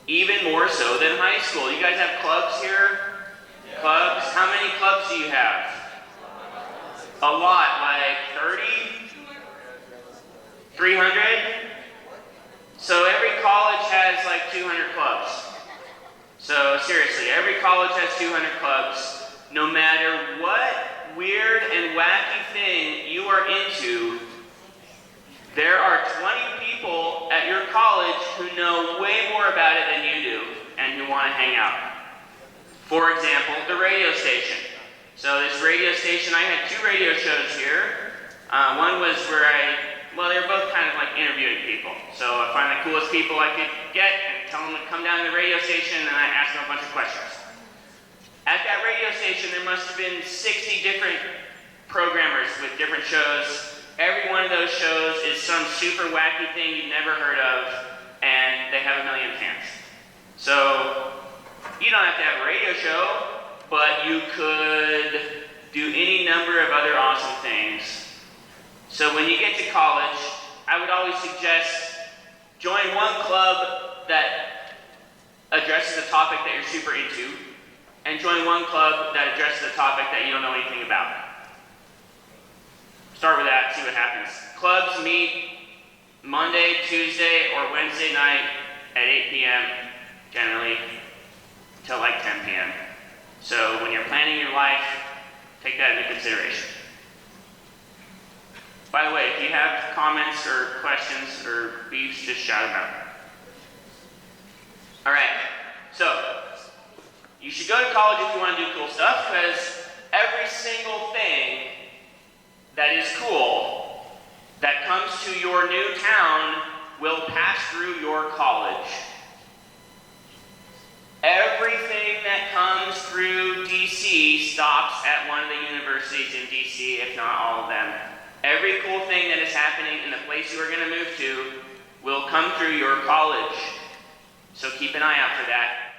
Even more so than high school. You guys have clubs here? Yeah. Clubs? How many clubs do you have? A lot, like 30? 300? So every college has like 200 clubs. So seriously, every college has 200 clubs. No matter what weird and wacky thing you are into, there are 20 people at your college who know way more about it than you do and who want to hang out. For example, the radio station. So this radio station, I had 2 radio shows here. One was where they were both kind of like interviewing people. So I find the coolest people I could get and tell them to come down to the radio station, and I ask them a bunch of questions. At that radio station, there must have been 60 different programmers with different shows. Every one of those shows is some super wacky thing you've never heard of, and they have 1 million fans. So you don't have to have a radio show, but you could do any number of other awesome things. So when you get to college, I would always suggest join one club that addresses a topic that you're super into, and join one club that addresses a topic that you don't know anything about. Start with that, see what happens. Clubs meet Monday, Tuesday, or Wednesday night at 8 p.m. generally, till like 10 p.m. So when you're planning your life, take that into consideration. By the way, if you have comments or questions or beefs, just shout them out. All right, so you should go to college if you want to do cool stuff, because every single thing that is cool that comes to your new town will pass through your college. Everything that comes through DC stops at one of the universities in DC, if not all of them. Every cool thing that is happening in the place you are going to move to will come through your college. So keep an eye out for that.